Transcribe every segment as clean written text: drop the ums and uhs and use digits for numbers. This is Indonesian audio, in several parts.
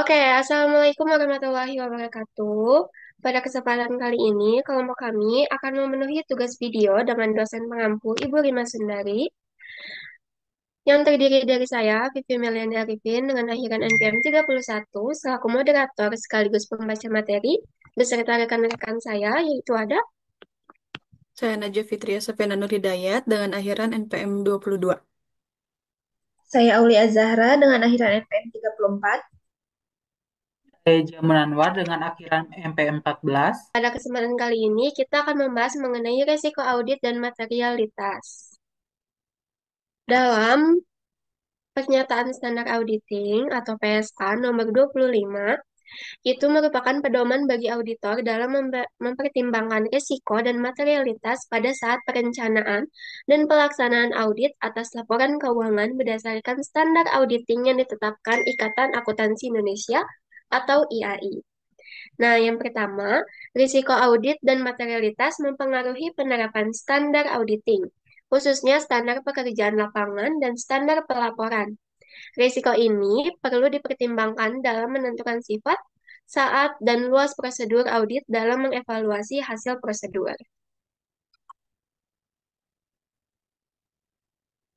Oke, Assalamualaikum warahmatullahi wabarakatuh. Pada kesempatan kali ini, kelompok kami akan memenuhi tugas video dengan dosen pengampu Ibu Rima Sundari, yang terdiri dari saya, Vivi Meliana Arifin, dengan akhiran NPM 31, selaku moderator sekaligus pembaca materi, beserta rekan-rekan saya, yaitu ada. Saya Najwa Fitria Sofyan Nur Hidayat dengan akhiran NPM 22. Saya Aulia Zahra dengan akhiran NPM 34. Saya Jamal Anwar dengan akhiran MP 14. Pada kesempatan kali ini, kita akan membahas mengenai resiko audit dan materialitas. Dalam Pernyataan Standar Auditing atau PSA nomor 25 itu merupakan pedoman bagi auditor dalam mempertimbangkan risiko dan materialitas pada saat perencanaan dan pelaksanaan audit atas laporan keuangan berdasarkan standar auditing yang ditetapkan Ikatan Akuntansi Indonesia atau IAI. Nah, yang pertama, risiko audit dan materialitas mempengaruhi penerapan standar auditing, khususnya standar pekerjaan lapangan dan standar pelaporan. Risiko ini perlu dipertimbangkan dalam menentukan sifat, saat, dan luas prosedur audit dalam mengevaluasi hasil prosedur.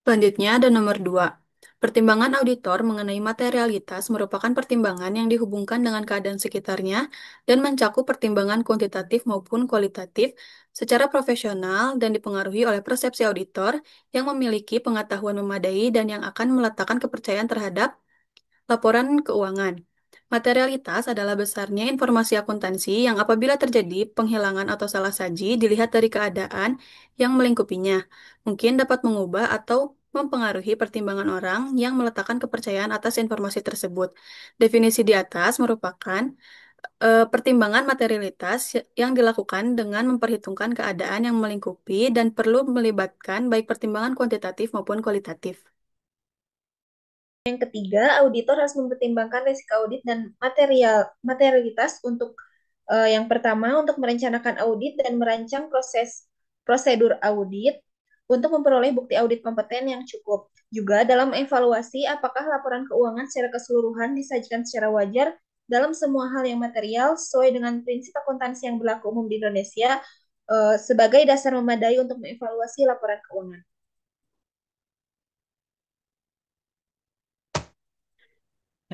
Selanjutnya ada nomor 2. Pertimbangan auditor mengenai materialitas merupakan pertimbangan yang dihubungkan dengan keadaan sekitarnya dan mencakup pertimbangan kuantitatif maupun kualitatif secara profesional dan dipengaruhi oleh persepsi auditor yang memiliki pengetahuan memadai dan yang akan meletakkan kepercayaan terhadap laporan keuangan. Materialitas adalah besarnya informasi akuntansi yang apabila terjadi penghilangan atau salah saji dilihat dari keadaan yang melingkupinya, mungkin dapat mengubah atau mempengaruhi pertimbangan orang yang meletakkan kepercayaan atas informasi tersebut. Definisi di atas merupakan pertimbangan materialitas yang dilakukan dengan memperhitungkan keadaan yang melingkupi dan perlu melibatkan baik pertimbangan kuantitatif maupun kualitatif. Yang ketiga, auditor harus mempertimbangkan risiko audit dan materialitas untuk yang pertama untuk merencanakan audit dan merancang prosedur audit untuk memperoleh bukti audit kompeten yang cukup. Juga dalam evaluasi apakah laporan keuangan secara keseluruhan disajikan secara wajar dalam semua hal yang material sesuai dengan prinsip akuntansi yang berlaku umum di Indonesia sebagai dasar memadai untuk mengevaluasi laporan keuangan.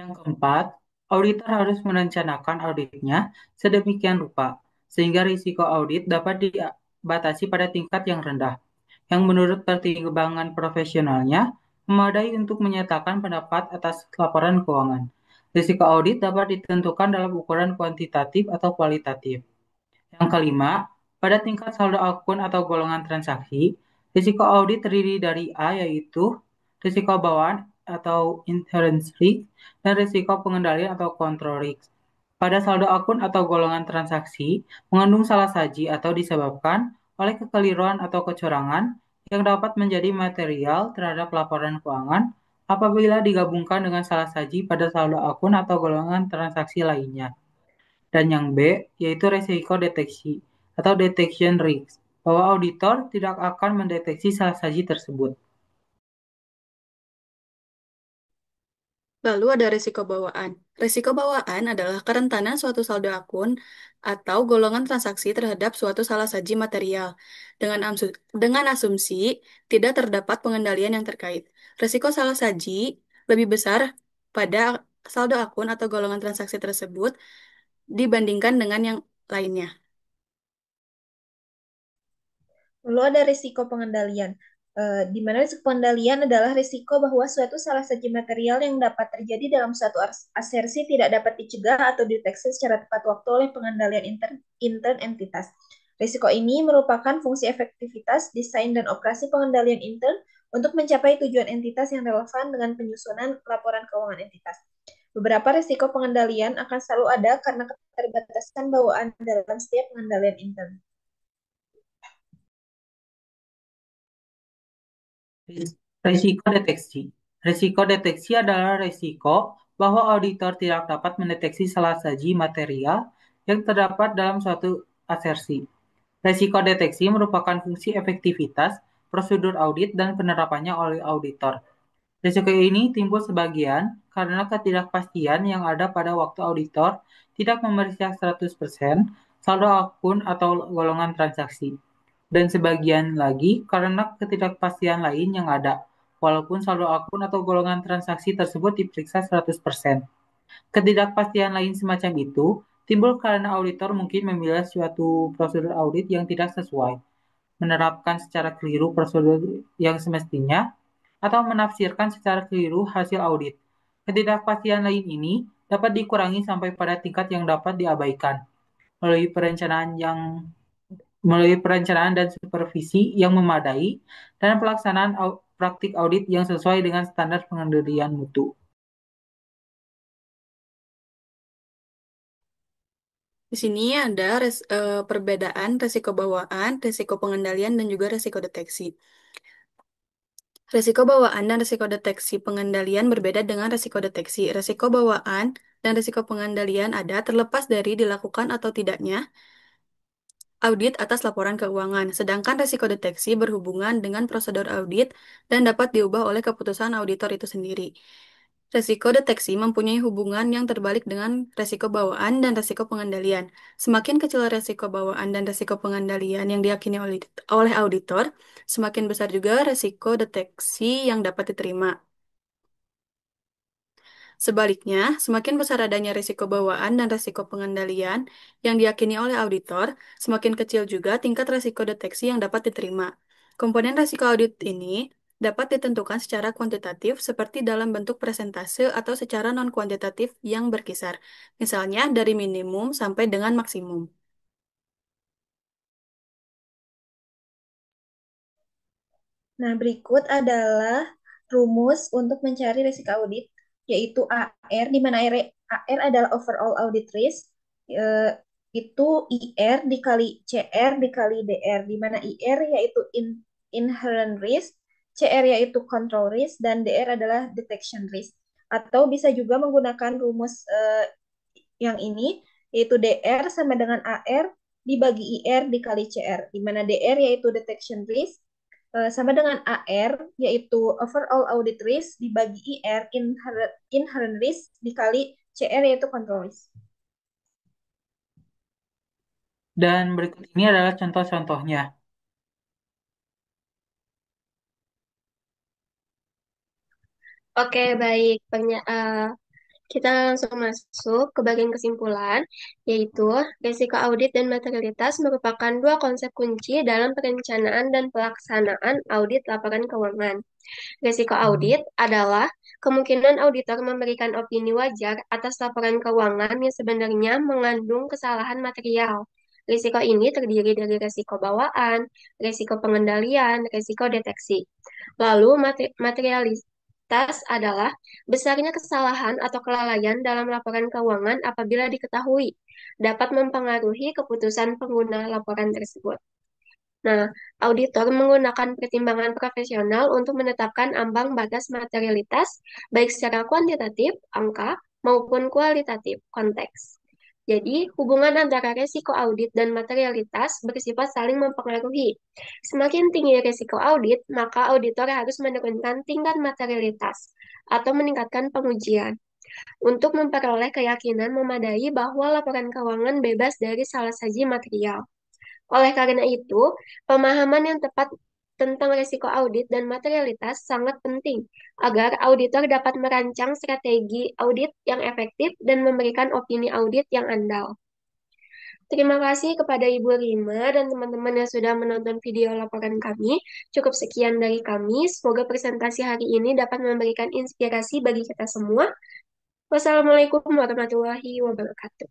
Yang keempat, auditor harus merencanakan auditnya sedemikian rupa, sehingga risiko audit dapat dibatasi pada tingkat yang rendah, yang menurut pertimbangan profesionalnya memadai untuk menyatakan pendapat atas laporan keuangan. Risiko audit dapat ditentukan dalam ukuran kuantitatif atau kualitatif. Yang kelima, pada tingkat saldo akun atau golongan transaksi, risiko audit terdiri dari A, yaitu risiko bawaan atau inherent risk, dan risiko pengendalian atau control risk. Pada saldo akun atau golongan transaksi, mengandung salah saji atau disebabkan oleh kekeliruan atau kecurangan yang dapat menjadi material terhadap laporan keuangan apabila digabungkan dengan salah saji pada saldo akun atau golongan transaksi lainnya. Dan yang B, yaitu resiko deteksi atau detection risk, bahwa auditor tidak akan mendeteksi salah saji tersebut. Lalu ada risiko bawaan. Risiko bawaan adalah kerentanan suatu saldo akun atau golongan transaksi terhadap suatu salah saji material dengan asumsi tidak terdapat pengendalian yang terkait. Risiko salah saji lebih besar pada saldo akun atau golongan transaksi tersebut dibandingkan dengan yang lainnya. Lalu ada risiko pengendalian, di mana risiko pengendalian adalah risiko bahwa suatu salah saji material yang dapat terjadi dalam suatu asersi tidak dapat dicegah atau dideteksi secara tepat waktu oleh pengendalian intern entitas. Risiko ini merupakan fungsi efektivitas, desain, dan operasi pengendalian intern untuk mencapai tujuan entitas yang relevan dengan penyusunan laporan keuangan entitas. Beberapa risiko pengendalian akan selalu ada karena keterbatasan bawaan dalam setiap pengendalian intern. Risiko deteksi. Risiko deteksi adalah risiko bahwa auditor tidak dapat mendeteksi salah saji material yang terdapat dalam suatu asersi. Risiko deteksi merupakan fungsi efektivitas, prosedur audit, dan penerapannya oleh auditor. Risiko ini timbul sebagian karena ketidakpastian yang ada pada waktu auditor tidak memeriksa 100% saldo akun atau golongan transaksi. Dan sebagian lagi karena ketidakpastian lain yang ada, walaupun saldo akun atau golongan transaksi tersebut diperiksa 100%. Ketidakpastian lain semacam itu timbul karena auditor mungkin memilih suatu prosedur audit yang tidak sesuai, menerapkan secara keliru prosedur yang semestinya, atau menafsirkan secara keliru hasil audit. Ketidakpastian lain ini dapat dikurangi sampai pada tingkat yang dapat diabaikan melalui perencanaan dan supervisi yang memadai dan pelaksanaan praktik audit yang sesuai dengan standar pengendalian mutu. Di sini ada perbedaan resiko bawaan, resiko pengendalian, dan juga resiko deteksi. Resiko bawaan dan resiko deteksi pengendalian berbeda dengan resiko deteksi. Resiko bawaan dan resiko pengendalian ada terlepas dari dilakukan atau tidaknya audit atas laporan keuangan, sedangkan resiko deteksi berhubungan dengan prosedur audit dan dapat diubah oleh keputusan auditor itu sendiri. Resiko deteksi mempunyai hubungan yang terbalik dengan resiko bawaan dan resiko pengendalian. Semakin kecil resiko bawaan dan resiko pengendalian yang diyakini oleh auditor, semakin besar juga resiko deteksi yang dapat diterima. Sebaliknya, semakin besar adanya risiko bawaan dan risiko pengendalian yang diyakini oleh auditor, semakin kecil juga tingkat risiko deteksi yang dapat diterima. Komponen risiko audit ini dapat ditentukan secara kuantitatif seperti dalam bentuk persentase atau secara non-kuantitatif yang berkisar, misalnya dari minimum sampai dengan maksimum. Nah, berikut adalah rumus untuk mencari risiko audit, yaitu AR, di mana AR adalah overall audit risk, eh, itu IR dikali CR dikali DR, di mana IR yaitu inherent risk, CR yaitu control risk, dan DR adalah detection risk. Atau bisa juga menggunakan rumus yang ini, yaitu DR sama dengan AR dibagi IR dikali CR, di mana DR yaitu detection risk, sama dengan AR, yaitu overall audit risk dibagi IR, inherent risk, dikali CR, yaitu control risk. Dan berikut ini adalah contoh-contohnya. Oke, baik. Kita langsung masuk ke bagian kesimpulan, yaitu risiko audit dan materialitas merupakan dua konsep kunci dalam perencanaan dan pelaksanaan audit laporan keuangan. Risiko audit adalah kemungkinan auditor memberikan opini wajar atas laporan keuangan yang sebenarnya mengandung kesalahan material. Risiko ini terdiri dari risiko bawaan, risiko pengendalian, risiko deteksi. Lalu materialitas adalah besarnya kesalahan atau kelalaian dalam laporan keuangan apabila diketahui dapat mempengaruhi keputusan pengguna laporan tersebut. Nah, auditor menggunakan pertimbangan profesional untuk menetapkan ambang batas materialitas, baik secara kuantitatif, angka, maupun kualitatif, konteks. Jadi, hubungan antara resiko audit dan materialitas bersifat saling mempengaruhi. Semakin tinggi resiko audit, maka auditor harus menurunkan tingkat materialitas atau meningkatkan pengujian untuk memperoleh keyakinan memadai bahwa laporan keuangan bebas dari salah saji material. Oleh karena itu, pemahaman yang tepat tentang risiko audit dan materialitas sangat penting agar auditor dapat merancang strategi audit yang efektif dan memberikan opini audit yang andal. Terima kasih kepada Ibu Rima dan teman-teman yang sudah menonton video laporan kami. Cukup sekian dari kami. Semoga presentasi hari ini dapat memberikan inspirasi bagi kita semua. Wassalamualaikum warahmatullahi wabarakatuh.